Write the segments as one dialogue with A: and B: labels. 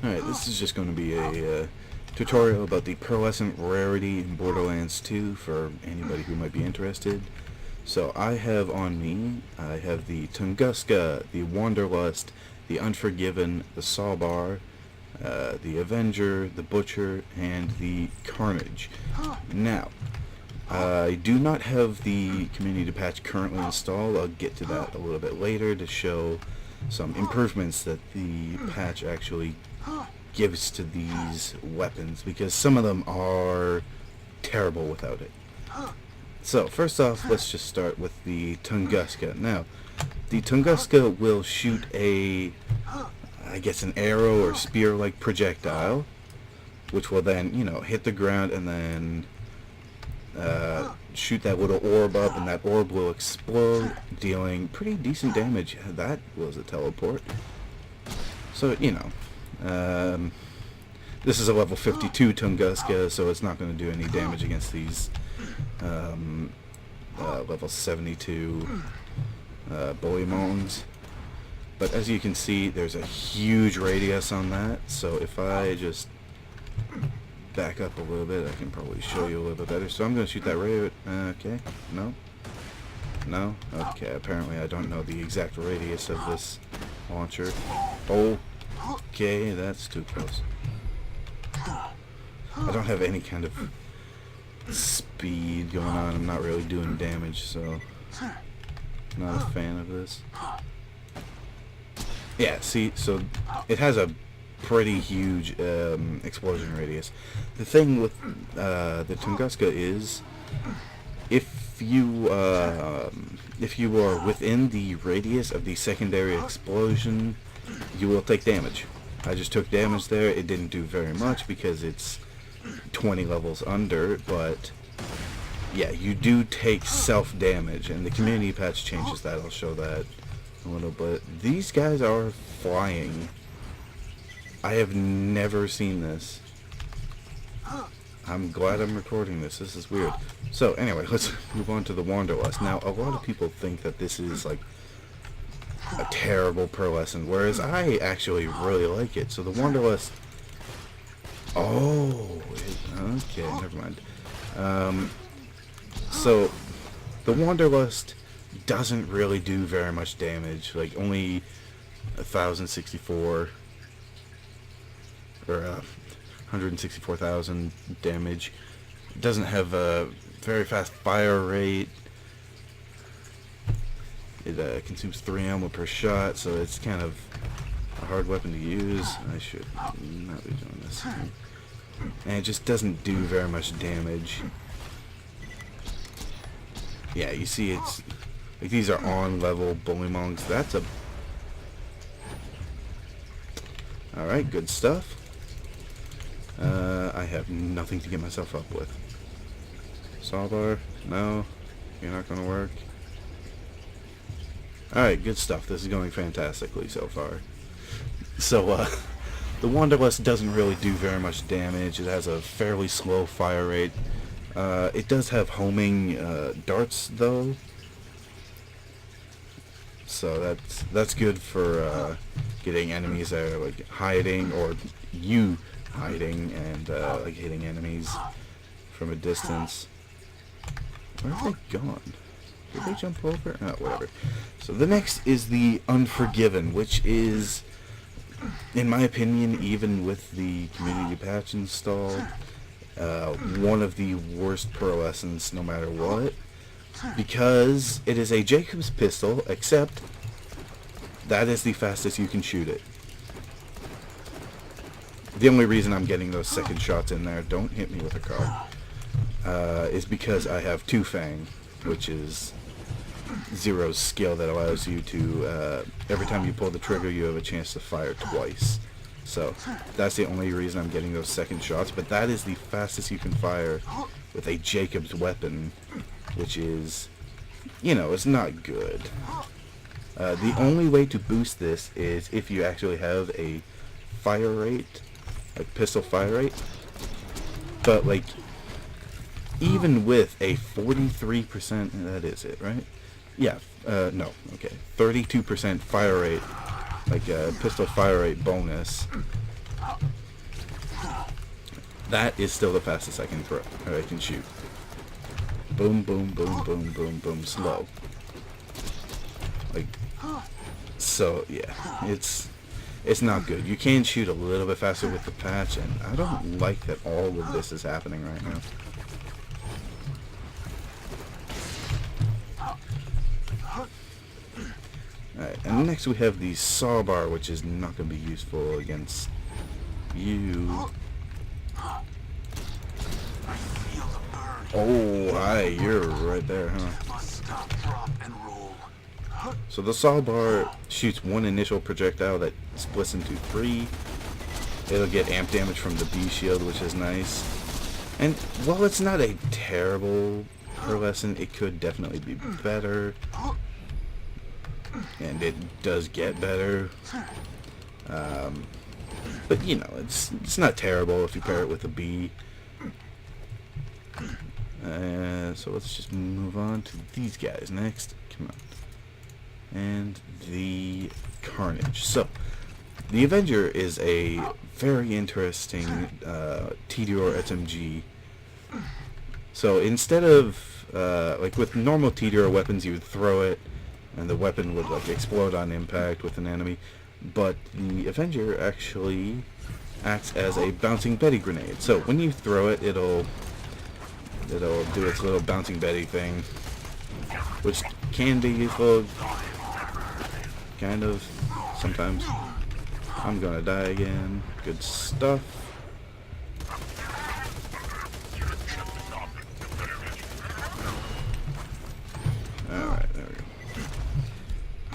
A: Alright, this is just going to be a tutorial about the pearlescent rarity in Borderlands 2 for anybody who might be interested. So I have on me, I have the Tunguska, the Wanderlust, the Unforgiven, the Sawbar, the Avenger, the Butcher, and the Carnage. Now, I do not have the community patch currently installed. I'll get to that a little bit later to show some improvements that the patch actually gives to these weapons, because some of them are terrible without it. So first off, let's just start with the Tunguska. Now, the Tunguska will shoot a, I guess, an arrow or spear-like projectile, which will then, hit the ground and then shoot that little orb up, and that orb will explode, dealing pretty decent damage. That was a teleport. So, this is a level 52 Tunguska, so it's not going to do any damage against these level 72 Bullymons. But as you can see, there's a huge radius on that, so if I just back up a little bit, I can probably show you a little bit better. So I'm going to shoot that ray. Okay, no? No? Okay, apparently I don't know the exact radius of this launcher. Oh, okay, that's too close. I don't have any kind of speed going on. I'm not really doing damage, so not a fan of this. Yeah, see, so it has a pretty huge explosion radius. The thing with the Tunguska is, if you are within the radius of the secondary explosion, you will take damage. I just took damage there. It didn't do very much because it's 20 levels under, but yeah, you do take self-damage, and the community patch changes that. I'll show that a little bit. These guys are flying. I have never seen this. I'm glad I'm recording this. This is weird. So anyway, let's move on to the Wanderlust. Now, a lot of people think that this is like a terrible pearlescent, whereas I actually really like it. So the Wanderlust... Oh, okay, never mind. So the Wanderlust doesn't really do very much damage, like only 1,064 or 164,000 damage. It doesn't have a very fast fire rate. It consumes 3 ammo per shot, so it's kind of a hard weapon to use. I should not be doing this. And it just doesn't do very much damage. Yeah, you see, it's like these are on level Bullymons. That's a... Alright, good stuff. I have nothing to get myself up with. Sawbar? No, you're not going to work. Alright, good stuff. This is going fantastically so far. So, the Wanderlust doesn't really do very much damage. It has a fairly slow fire rate. It does have homing darts, though. So that's good for getting enemies that are like hiding, or you hiding and like hitting enemies from a distance. Where have they gone? Did they jump over? Oh, whatever. So the next is the Unforgiven, which is, in my opinion, even with the community patch installed, one of the worst pearlescents no matter what, because it is a Jacob's pistol, except that is the fastest you can shoot it. The only reason I'm getting those second shots in there, don't hit me with a car, is because I have Two Fang, which is Zero's skill that allows you to, every time you pull the trigger, you have a chance to fire twice. So that's the only reason I'm getting those second shots, but that is the fastest you can fire with a Jacob's weapon, which is, it's not good. The only way to boost this is if you actually have a fire rate, like pistol fire rate, but like even with a 43%, that is it, right? Yeah, no, okay, 32% fire rate, like a pistol fire rate bonus, That is still the fastest I can throw, or I can shoot. Boom, boom, boom, boom, boom, boom, slow. Like, so yeah, it's not good. You can shoot a little bit faster with the patch, and I don't like that all of this is happening right now. Alright, and next we have the saw bar, which is not going to be useful against you. Oh, hi, you're right there, huh? So the saw bar shoots one initial projectile that splits into 3. It'll get amp damage from the B shield, which is nice. And while it's not a terrible pearlescent, it could definitely be better. And it does get better. But you know, it's not terrible if you pair it with a B. So let's just move on to these guys next. Come on. And the Carnage. So, the Avenger is a very interesting TDR SMG. So instead of, like with normal TDR weapons, you would throw it, and the weapon would like explode on impact with an enemy. But the Avenger actually acts as a bouncing Betty grenade. So when you throw it, it'll do its little bouncing Betty thing, which can be useful, kind of, sometimes. I'm gonna die again. Good stuff. Alright, there we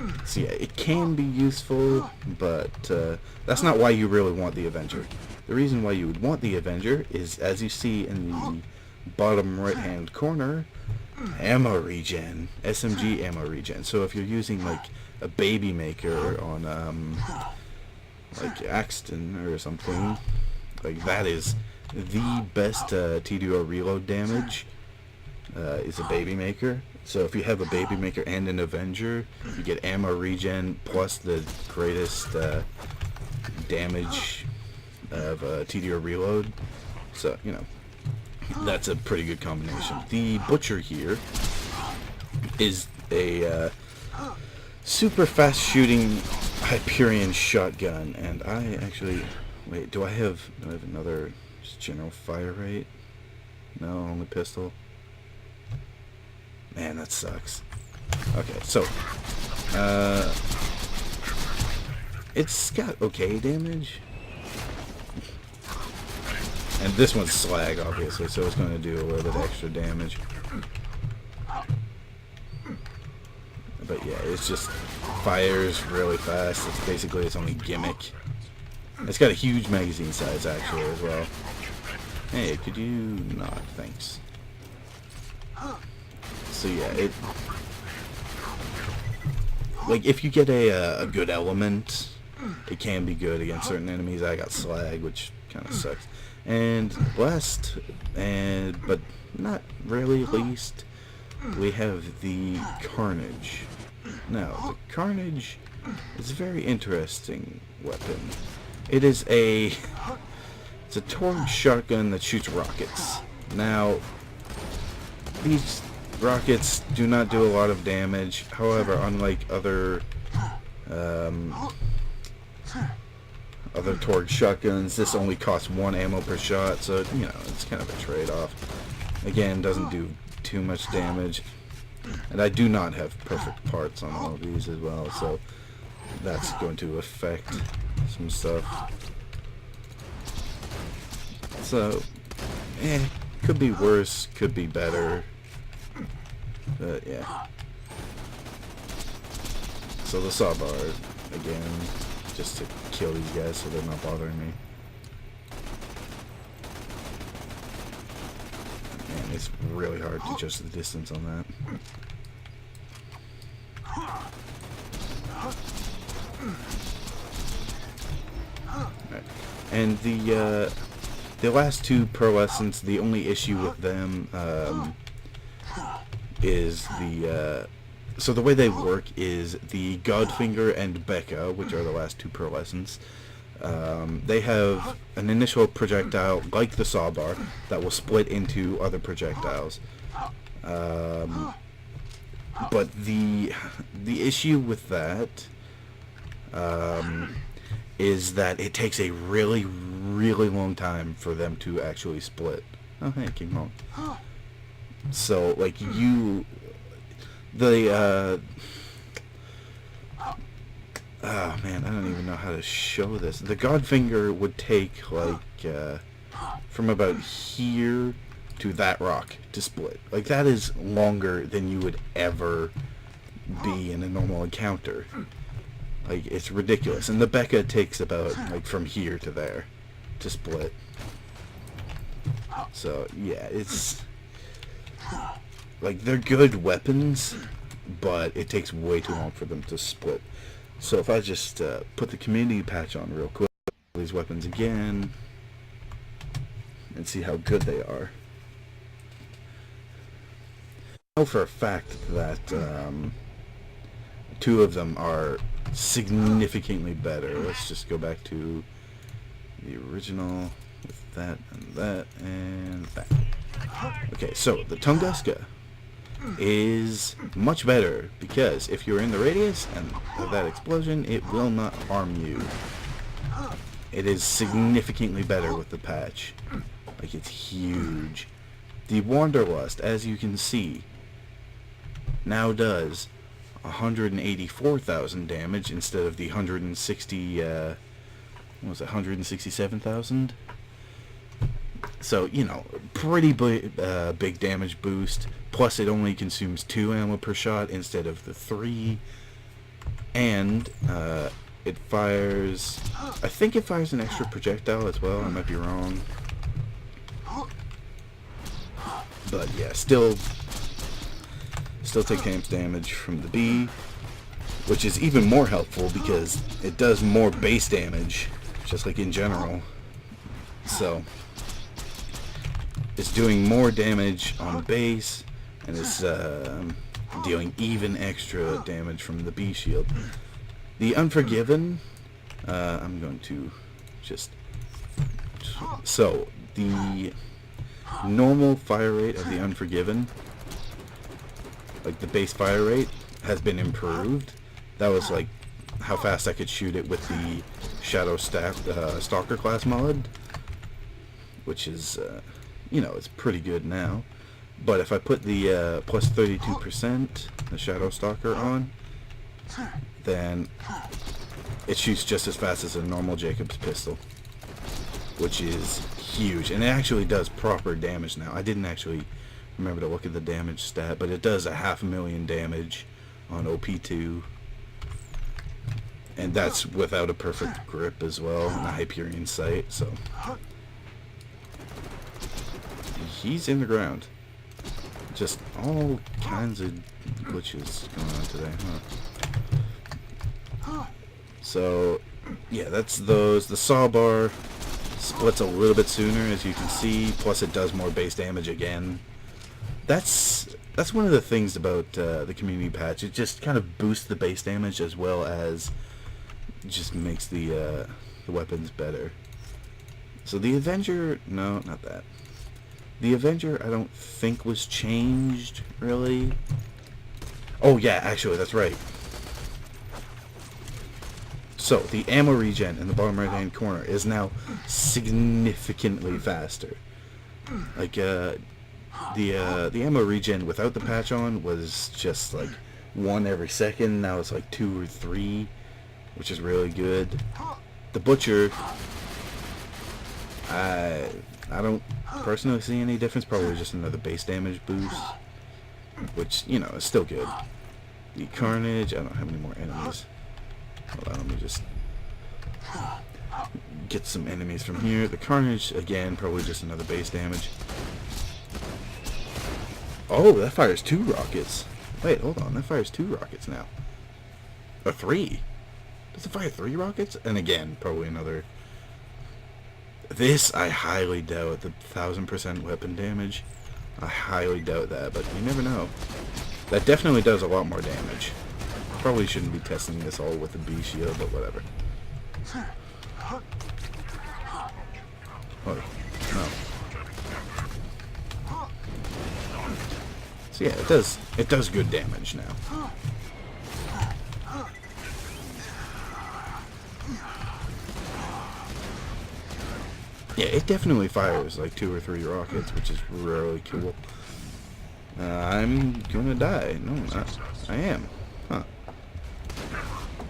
A: go. So yeah, it can be useful, but that's not why you really want the Avenger. The reason why you would want the Avenger is, as you see in the bottom right hand corner, ammo regen, SMG ammo regen. So if you're using like a baby maker on like Axton or something, like that is the best TDR reload damage, is a baby maker. So if you have a baby maker and an Avenger, you get ammo regen plus the greatest damage of TDR reload. So, you know, that's a pretty good combination. The Butcher here is a super fast shooting Hyperion shotgun, and I actually, wait, do I have another just general fire rate? No, only pistol. Man, that sucks. Okay, so it's got okay damage. And this one's slag, obviously, so it's going to do a little bit extra damage. But yeah, it's just fires really fast. It's basically its only gimmick. It's got a huge magazine size, actually, as well. Hey, could you not? Thanks. So yeah, like if you get a good element, it can be good against certain enemies. I got slag, which kind of sucks. And last, but not really least, we have the Carnage. Now, the Carnage is a very interesting weapon. It is it's a torque shotgun that shoots rockets. Now, these rockets do not do a lot of damage. However, unlike other torque shotguns, this only costs 1 ammo per shot, so you know, it's kind of a trade-off. Again, doesn't do too much damage, and I do not have perfect parts on all of these as well, so that's going to affect some stuff. So, could be worse, could be better, but yeah. So the saw bar, again, just to kill these guys so they're not bothering me. Man, it's really hard to adjust the distance on that. Right. And the last two pearlescents, the only issue with them is so the way they work is the Godfinger and Becca, which are the last two pearlescents, They have an initial projectile like the sawbar that will split into other projectiles. But the issue with that is that it takes a really, really long time for them to actually split. Oh, hey, King Kong. So, like, oh man, I don't even know how to show this. The Godfinger would take, like, from about here to that rock to split. Like, that is longer than you would ever be in a normal encounter. Like, it's ridiculous. And the Becca takes about, like, from here to there to split. So, yeah, it's... like, they're good weapons, but it takes way too long for them to split. So if I just put the community patch on real quick, these weapons again, and see how good they are. I know for a fact that 2 of them are significantly better. Let's just go back to the original with that and that and that. Okay, so the Tunguska is much better because if you're in the radius and of that explosion, it will not harm you. It is significantly better with the patch. Like, it's huge. The Wanderlust, as you can see, now does 184,000 damage instead of the 167,000. So, you know, pretty big damage boost. Plus, it only consumes 2 ammo per shot instead of the 3. And it fires... I think it fires an extra projectile as well. I might be wrong. But yeah, still take damage from the B, which is even more helpful because it does more base damage, just like in general. So it's doing more damage on base, and it's dealing even extra damage from the B shield. The Unforgiven, I'm going to just... So, the normal fire rate of the Unforgiven, like the base fire rate, has been improved. That was like how fast I could shoot it with the Shadow Stalker class mod, which is... you know, it's pretty good now. But if I put the plus 32%, the Shadow Stalker on, then it shoots just as fast as a normal Jacob's pistol, which is huge. And it actually does proper damage now. I didn't actually remember to look at the damage stat, but it does 500,000 damage on OP2. And that's without a perfect grip as well, and a Hyperion sight, so... He's in the ground. Just all kinds of glitches going on today, huh? So, yeah, that's those. The sawbar splits a little bit sooner, as you can see, plus it does more base damage again. That's one of the things about the community patch. It just kind of boosts the base damage as well as just makes the weapons better. So the Avenger, no, not that. The Avenger, I don't think was changed, really. Oh, yeah, actually, that's right. So, the ammo regen in the bottom right-hand corner is now significantly faster. Like, the ammo regen without the patch on was just, like, 1 every second. Now it's, like, 2 or 3, which is really good. The Butcher... I don't personally see any difference. Probably just another base damage boost, which, you know, is still good. The Carnage, I don't have any more enemies. Hold on, let me just get some enemies from here. The Carnage, again, probably just another base damage. Oh, that fires 2 rockets. Wait, hold on, that fires 2 rockets now. Or 3. Does it fire 3 rockets? And again, probably another... This, I highly doubt, the 1000% weapon damage. I highly doubt that, but you never know. That definitely does a lot more damage. Probably shouldn't be testing this all with the B shield, but whatever. Oh, no. So yeah, it does good damage now. Yeah, it definitely fires like 2 or 3 rockets, which is really cool. I'm gonna die. No, I'm not. I am. Huh.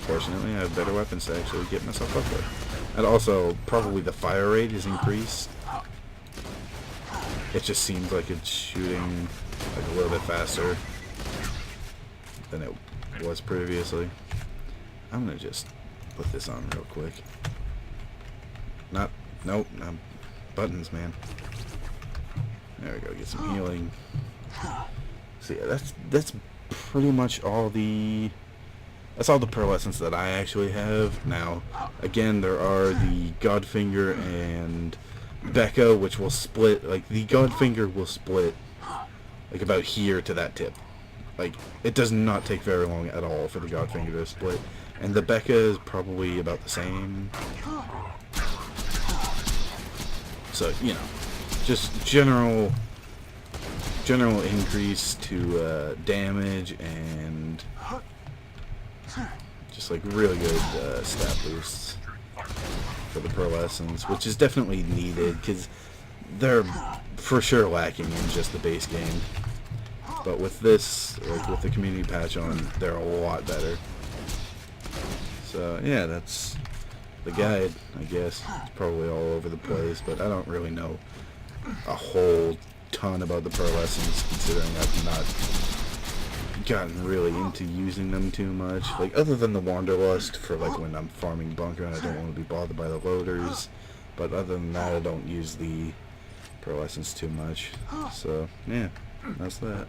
A: Fortunately, I have better weapons to actually get myself up there. And also, probably the fire rate is increased. It just seems like it's shooting like a little bit faster than it was previously. I'm gonna just put this on real quick. Nope, buttons, man. There we go, get some healing. So yeah, that's pretty much all the pearlescents that I actually have. Now, again, there are the Godfinger and Becca, which will split, like, the Godfinger will split, like, about here to that tip. Like, it does not take very long at all for the Godfinger to split. And the Becca is probably about the same. So, you know, just general increase to damage and just like really good stat boosts for the pearlescents, which is definitely needed because they're for sure lacking in just the base game. But with this, like with the community patch on, they're a lot better. So yeah, that's the guide, I guess. It's probably all over the place, but I don't really know a whole ton about the pearlescents, considering I've not gotten really into using them too much. Like, other than the Wanderlust for like when I'm farming bunker and I don't want to be bothered by the loaders. But other than that, I don't use the pearlescents too much. So yeah, that's that.